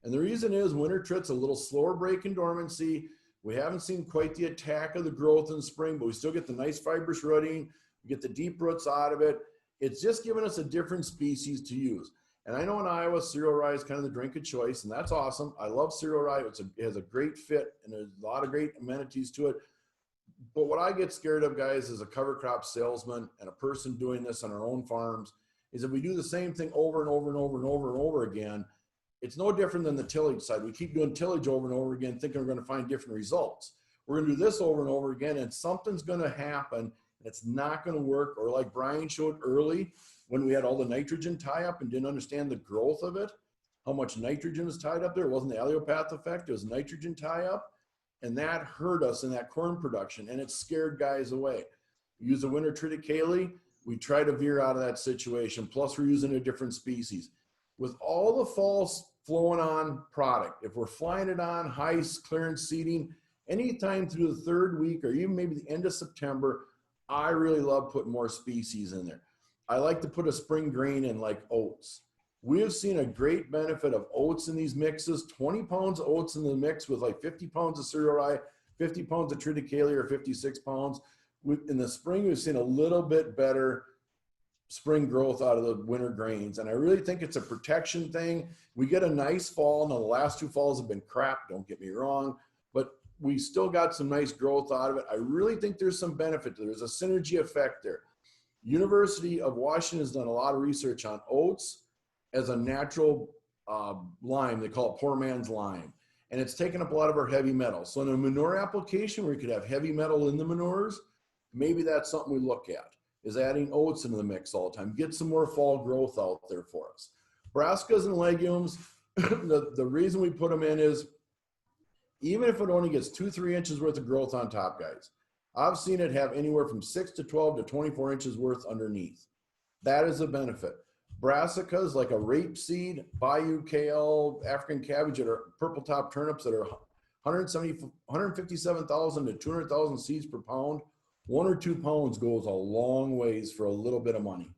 And the reason is winter trit's a little slower break in dormancy. We haven't seen quite the attack of the growth in the spring, but we still get the nice fibrous rooting. We get the deep roots out of it. It's just giving us a different species to use. And I know in Iowa, cereal rye is kind of the drink of choice, and that's awesome. I love cereal rye. It has a great fit, and there's a lot of great amenities to it. But what I get scared of, guys, as a cover crop salesman and a person doing this on our own farms, is if we do the same thing over and over and over and over and over again, it's no different than the tillage side. We keep doing tillage over and over again, thinking we're going to find different results. We're going to do this over and over again, and something's going to happen, and it's not going to work. Or like Brian showed early, when we had all the nitrogen tie up and didn't understand the growth of it, how much nitrogen was tied up there. It wasn't the allopath effect, it was nitrogen tie up. And that hurt us in that corn production, and it scared guys away. We use the winter triticale, we try to veer out of that situation. Plus we're using a different species. With all the fall flowing on product. If we're flying it on, high clearance seeding, anytime through the 3rd week or even maybe the end of September, I really love putting more species in there. I like to put a spring grain in like oats. We have seen a great benefit of oats in these mixes, 20 pounds of oats in the mix with like 50 pounds of cereal rye, 50 pounds of triticale or 56 pounds. In the spring, we've seen a little bit better spring growth out of the winter grains. And I really think it's a protection thing. We get a nice fall. Now the last 2 falls have been crap, don't get me wrong, but we still got some nice growth out of it. I really think there's some benefit. There's a synergy effect there. University of Washington has done a lot of research on oats as a natural lime. They call it poor man's lime. And it's taken up a lot of our heavy metals. So in a manure application where you could have heavy metal in the manures, maybe that's something we look at, is adding oats into the mix all the time. Get some more fall growth out there for us. Brassicas and legumes, the reason we put them in is even if it only gets 2-3 inches worth of growth on top, guys, I've seen it have anywhere from 6 to 12 to 24 inches worth underneath. That is a benefit. Brassicas, like a rapeseed, bayou kale, African cabbage, that are purple top turnips that are 157,000 to 200,000 seeds per pound. 1 or 2 pounds goes a long ways for a little bit of money.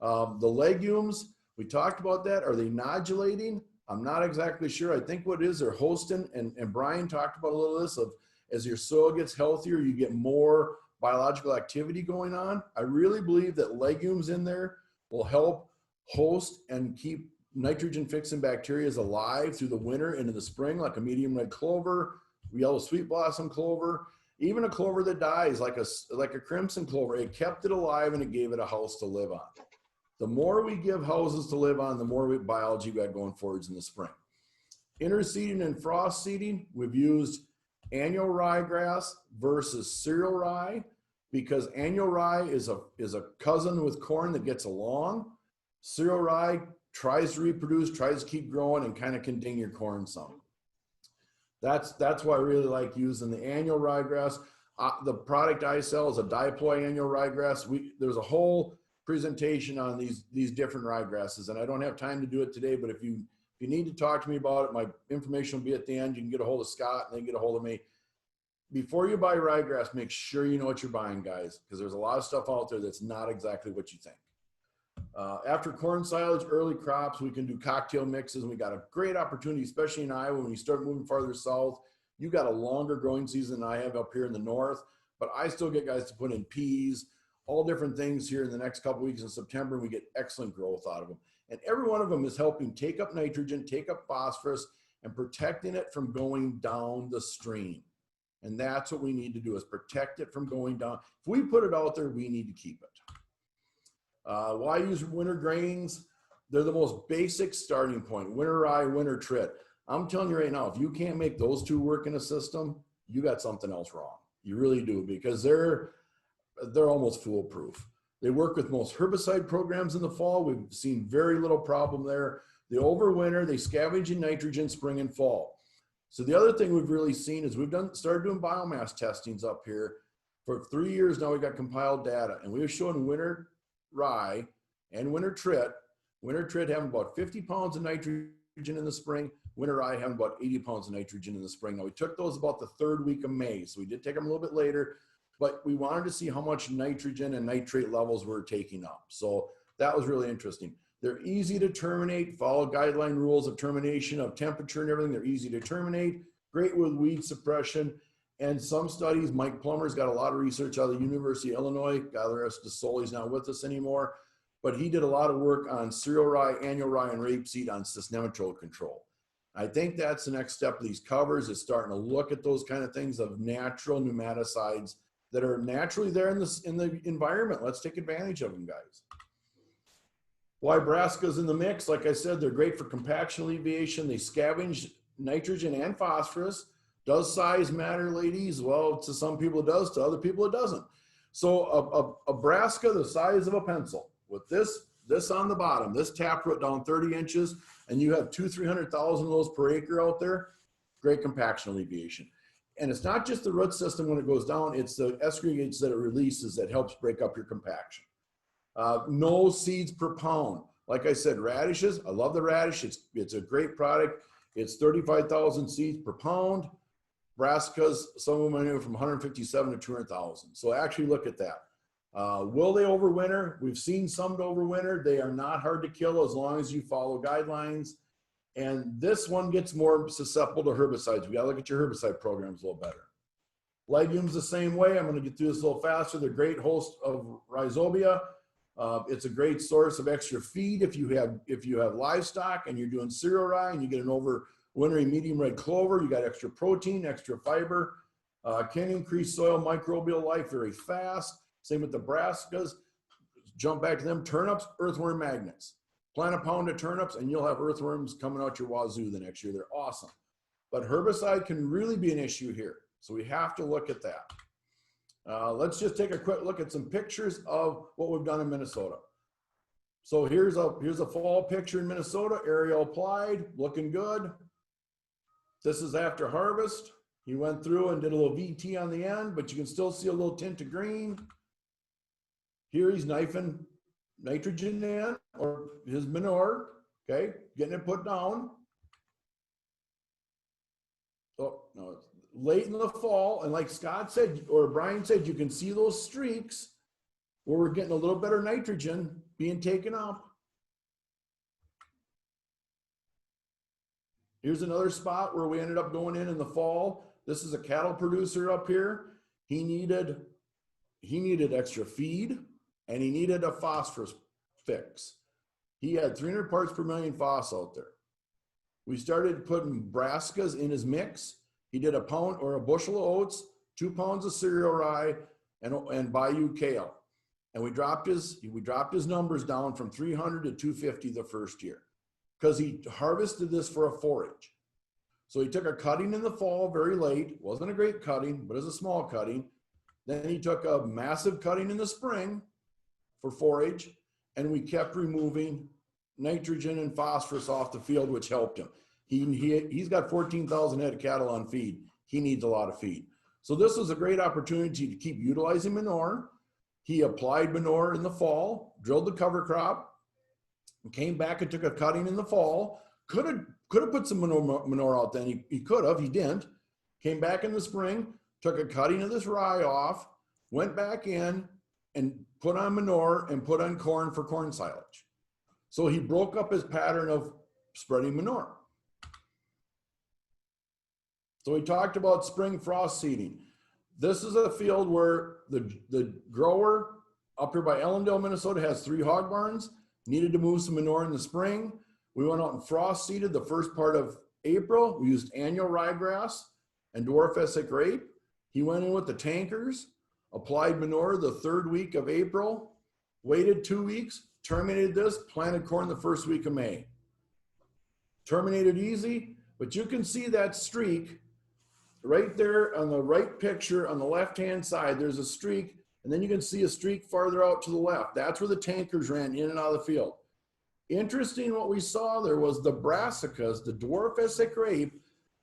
The legumes, we talked about that. Are they nodulating? I'm not exactly sure. I think what it is, they're hosting, and Brian talked about a little of this, of as your soil gets healthier, you get more biological activity going on. I really believe that legumes in there will help host and keep nitrogen fixing bacteria alive through the winter into the spring, like a medium red clover, yellow sweet blossom clover, even a clover that dies, like a crimson clover. It kept it alive and it gave it a house to live on. The more we give houses to live on, the more biology we got going forwards in the spring. Interceding and frost seeding, we've used annual rye grass versus cereal rye, because annual rye is a cousin with corn that gets along. Cereal rye tries to reproduce, tries to keep growing, and kind of can ding your corn some. That's why I really like using the annual ryegrass. The product I sell is a diploid annual ryegrass. There's a whole presentation on these different ryegrasses, and I don't have time to do it today, but if you need to talk to me about it, my information will be at the end. You can get a hold of Scott and then get a hold of me. Before you buy ryegrass, make sure you know what you're buying, guys, because there's a lot of stuff out there that's not exactly what you think. After corn silage, early crops, we can do cocktail mixes, and we got a great opportunity, especially in Iowa. When you start moving farther south, you got a longer growing season than I have up here in the north, but I still get guys to put in peas, all different things here in the next couple weeks in September, and we get excellent growth out of them. And every one of them is helping take up nitrogen, take up phosphorus, and protecting it from going down the stream. And that's what we need to do, is protect it from going down. If we put it out there, we need to keep it. Why use winter grains? They're the most basic starting point. Winter rye, winter trit. I'm telling you right now, if you can't make those two work in a system, you got something else wrong. You really do, because they're almost foolproof. They work with most herbicide programs in the fall. We've seen very little problem there. They overwinter, they scavenge in nitrogen spring and fall. So the other thing we've really seen is we've started doing biomass testings up here. For 3 years now, we got compiled data, and we've shown winter rye and winter trit having about 50 pounds of nitrogen in the spring, winter rye having about 80 pounds of nitrogen in the spring. Now we took those about the 3rd week of May, so we did take them a little bit later, but we wanted to see how much nitrogen and nitrate levels we're taking up. So that was really interesting. They're easy to terminate, follow guideline rules of termination of temperature and everything. They're easy to terminate, great with weed suppression. And some studies, Mike Plummer's got a lot of research out of the University of Illinois. Gathers DeSoli's not with us anymore, but he did a lot of work on cereal rye, annual rye, and rapeseed on cyst nematode control. I think that's the next step of these covers, is starting to look at those kind of things of natural nematicides that are naturally there in the environment. Let's take advantage of them, guys. Why Brassicas in the mix? Like I said, they're great for compaction alleviation. They scavenge nitrogen and phosphorus. Does size matter, ladies? Well, to some people it does, to other people it doesn't. So a brassica the size of a pencil with this on the bottom, this taproot down 30 inches, and you have 200,000-300,000 of those per acre out there, great compaction alleviation. And it's not just the root system when it goes down, it's the excregates that it releases that helps break up your compaction. No seeds per pound. Like I said, radishes, I love the radish. It's a great product. It's 35,000 seeds per pound. Brassicas, some of them are anywhere from 157 to 200,000. So actually look at that. Will they overwinter? We've seen some to overwinter. They are not hard to kill as long as you follow guidelines. And this one gets more susceptible to herbicides. We gotta look at your herbicide programs a little better. Legumes the same way. I'm gonna get through this a little faster. They're a great host of rhizobia. It's a great source of extra feed if you have livestock and you're doing cereal rye and you get an overwintering medium red clover, you got extra protein, extra fiber, can increase soil microbial life very fast. Same with the brassicas. Jump back to them. Turnips, earthworm magnets. Plant a pound of turnips and you'll have earthworms coming out your wazoo the next year. They're awesome. But herbicide can really be an issue here. So we have to look at that. Let's just take a quick look at some pictures of what we've done in Minnesota. So here's a fall picture in Minnesota, aerial applied, looking good. This is after harvest. He went through and did a little VT on the end, but you can still see a little tint of green. Here he's knifing nitrogen in, or his manure, okay, getting it put down. Oh, no, it's late in the fall, and like Scott said, or Brian said, you can see those streaks where we're getting a little better nitrogen being taken up. Here's another spot where we ended up going in the fall. This is a cattle producer up here. He needed extra feed and he needed a phosphorus fix. He had 300 parts per million phos out there. We started putting brassicas in his mix. He did a pound or a bushel of oats, 2 pounds of cereal rye, and Bayou kale. And we dropped his numbers down from 300 to 250 the first year because he harvested this for a forage. So he took a cutting in the fall, very late. Wasn't a great cutting, but it was a small cutting. Then he took a massive cutting in the spring for forage, and we kept removing nitrogen and phosphorus off the field, which helped him. He's got 14,000 head of cattle on feed. He needs a lot of feed. So this was a great opportunity to keep utilizing manure. He applied manure in the fall, drilled the cover crop, and came back and took a cutting in the fall. Could have put some manure out then. He could have, he didn't. Came back in the spring, took a cutting of this rye off, went back in and put on manure and put on corn for corn silage. So he broke up his pattern of spreading manure. So we talked about spring frost seeding. This is a field where the grower up here by Ellendale, Minnesota has 3 hog barns, needed to move some manure in the spring. We went out and frost seeded the first part of April. We used annual rye grass and dwarf Essex rape. He went in with the tankers, applied manure the 3rd week of April, waited 2 weeks, terminated this, planted corn the 1st week of May. Terminated easy, but you can see that streak right there on the right picture on the left-hand side. There's a streak, and then you can see a streak farther out to the left. That's where the tankers ran in and out of the field. Interesting, what we saw there was the brassicas, the dwarf Essex rape,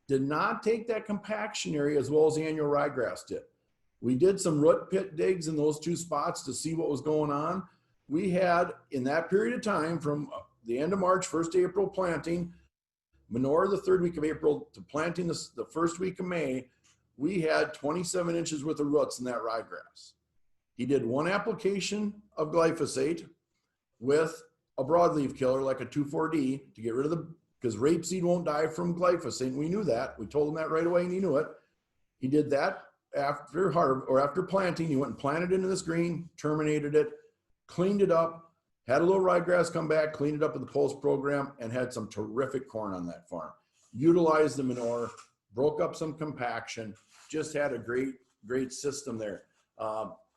did not take that compaction area as well as the annual ryegrass did. We did some root pit digs in those 2 spots to see what was going on. We had, in that period of time, from the end of March, 1st April planting, manure the 3rd week of April to planting the 1st week of May, we had 27 inches worth of roots in that ryegrass. He did 1 application of glyphosate with a broadleaf killer like a 2,4-D to get rid of because rapeseed won't die from glyphosate. And we knew that. We told him that right away and he knew it. He did that after planting. He went and planted into this green, terminated it, cleaned it up, had a little ryegrass come back, cleaned it up in the post program, and had some terrific corn on that farm. Utilized the manure, broke up some compaction, just had a great system there.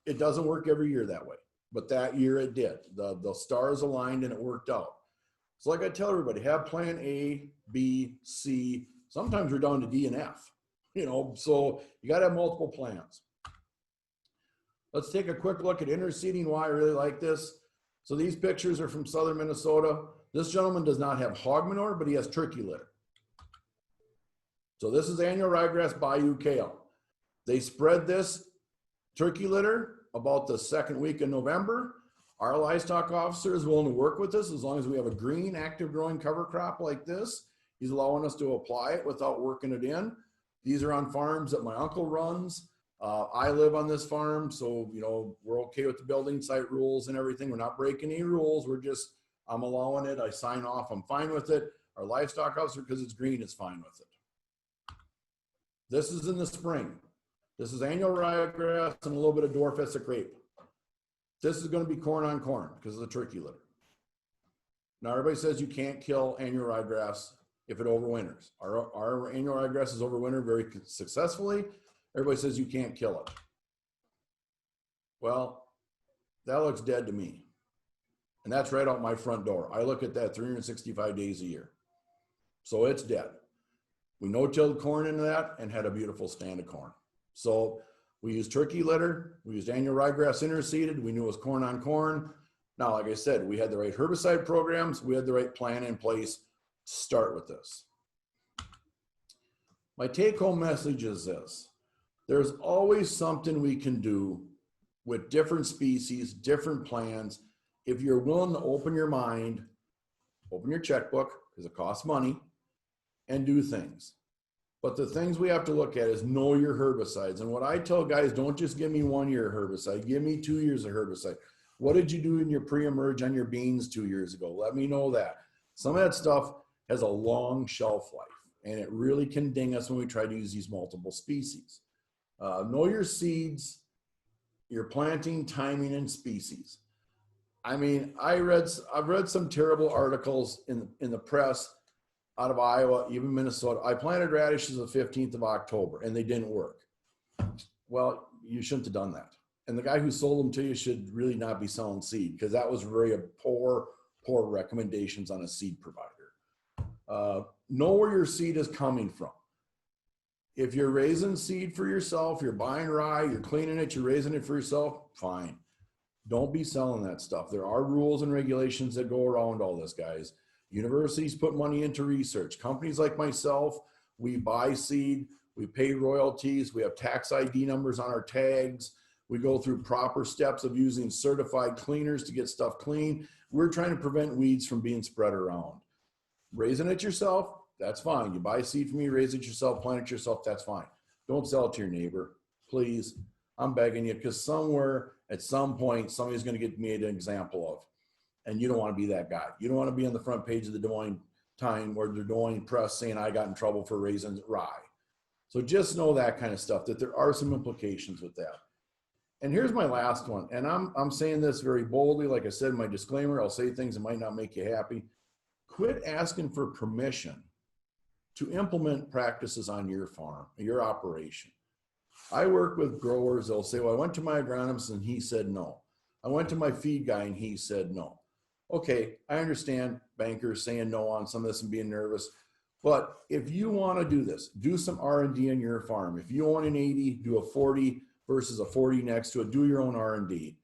It doesn't work every year that way, but that year it did. The stars aligned and it worked out. So like I tell everybody, have plan A, B, C. Sometimes we're down to D and F, so you got to have multiple plans. Let's take a quick look at interceding. Why I really like this. So these pictures are from southern Minnesota. This gentleman does not have hog manure, but he has turkey litter. So this is annual ryegrass Bayou kale. They spread this turkey litter about the 2nd week of November. Our livestock officer is willing to work with us as long as we have a green, active growing cover crop like this. He's allowing us to apply it without working it in. These are on farms that my uncle runs. I live on this farm, so we're okay with the building site rules and everything. We're not breaking any rules. I'm allowing it. I sign off. I'm fine with it. Our livestock officer, because it's green, is fine with it. This is in the spring. This is annual ryegrass and a little bit of dwarf Essex grape. This is going to be corn on corn because of the turkey litter. Now everybody says you can't kill annual ryegrass if it overwinters. Our annual ryegrass is overwintered very successfully. Everybody says you can't kill it. Well, that looks dead to me. And that's right out my front door. I look at that 365 days a year. So it's dead. We no-tilled corn into that and had a beautiful stand of corn. So we used turkey litter. We used annual ryegrass interseeded. We knew it was corn on corn. Now, like I said, we had the right herbicide programs. We had the right plan in place to start with this. My take-home message is this. There's always something we can do with different species, different plans. If you're willing to open your mind, open your checkbook, because it costs money, and do things. But the things we have to look at is know your herbicides. And what I tell guys, don't just give me 1 year herbicide, give me 2 years of herbicide. What did you do in your pre-emerge on your beans 2 years ago? Let me know that. Some of that stuff has a long shelf life, and it really can ding us when we try to use these multiple species. Know your seeds, your planting, timing, and species. I mean, I've read some terrible articles in the press out of Iowa, even Minnesota. I planted radishes the 15th of October and they didn't work. Well, you shouldn't have done that. And the guy who sold them to you should really not be selling seed, because that was very poor recommendations on a seed provider. Know where your seed is coming from. If you're raising seed for yourself, you're buying rye, you're cleaning it, you're raising it for yourself, fine. Don't be selling that stuff. There are rules and regulations that go around all this, guys. Universities put money into research. Companies like myself, we buy seed, we pay royalties, we have tax ID numbers on our tags. We go through proper steps of using certified cleaners to get stuff clean. We're trying to prevent weeds from being spread around. Raising it yourself, that's fine. You buy seed from me, raise it yourself, plant it yourself, that's fine. Don't sell it to your neighbor, please. I'm begging you, because somewhere at some point, somebody's going to get made an example of. And you don't want to be that guy. You don't want to be on the front page of the Des Moines Times or the Des Moines Press saying I got in trouble for raising rye. So just know that kind of stuff, that there are some implications with that. And here's my last one. And I'm saying this very boldly. Like I said in my disclaimer, I'll say things that might not make you happy. Quit asking for permission to implement practices on your farm, your operation. I work with growers. They'll say, well, I went to my agronomist and he said no. I went to my feed guy and he said no. Okay, I understand bankers saying no on some of this and being nervous. But if you want to do this, do some R&D on your farm. If you own an 80, do a 40 versus a 40 next to it. Do your own R&D.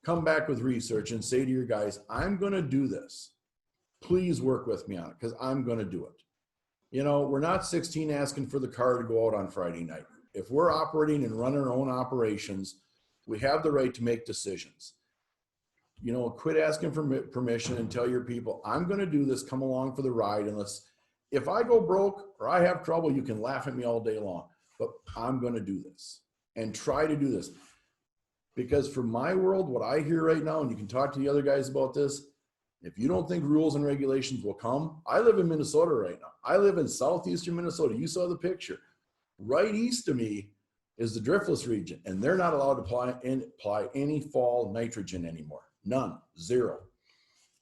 Come back with research and say to your guys, I'm going to do this. Please work with me on it, because I'm going to do it. We're not 16 asking for the car to go out on Friday night. If we're operating and running our own operations, we have the right to make decisions. Quit asking for permission and tell your people, I'm going to do this, come along for the ride. And if I go broke or I have trouble, you can laugh at me all day long, but I'm going to do this and try to do this. Because for my world, what I hear right now, and you can talk to the other guys about this, if you don't think rules and regulations will come, I live in Minnesota right now. I live in southeastern Minnesota. You saw the picture. Right east of me is the driftless region, and they're not allowed to apply any fall nitrogen anymore. None, zero.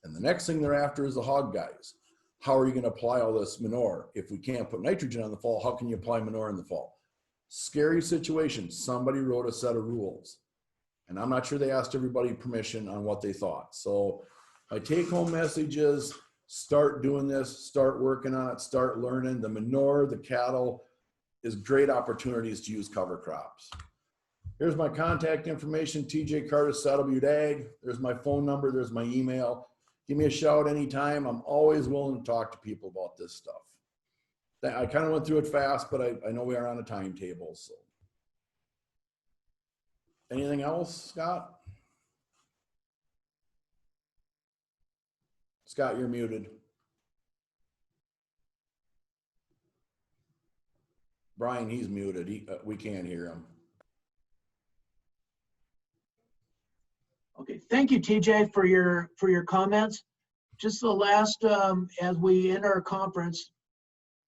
And the next thing they're after is the hog guys. How are you going to apply all this manure? If we can't put nitrogen on the fall, how can you apply manure in the fall? Scary situation. Somebody wrote a set of rules, and I'm not sure they asked everybody permission on what they thought. So my take-home message is start doing this, start working on it, start learning. The manure, the cattle is great opportunities to use cover crops. Here's my contact information, TJ Curtis, Saddlebutte Ag. There's my phone number, there's my email. Give me a shout anytime. I'm always willing to talk to people about this stuff. I kind of went through it fast, but I know we are on a timetable. So, anything else, Scott? Scott, you're muted. Brian, he's muted. We can't hear him. Okay, thank you, TJ, for your comments. Just the last, as we end our conference,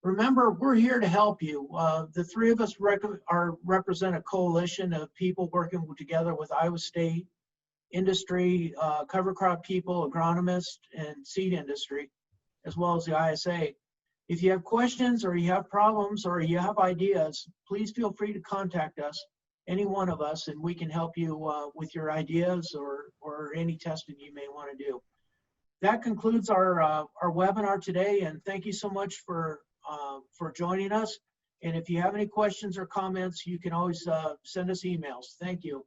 remember, we're here to help you. The three of us represent a coalition of people working together with Iowa State industry, cover crop people, agronomists, and seed industry, as well as the ISA. If you have questions or you have problems or you have ideas, please feel free to contact us, any one of us, and we can help you with your ideas or any testing you may want to do. That concludes our webinar today, and thank you so much for joining us. And if you have any questions or comments, you can always send us emails. Thank you.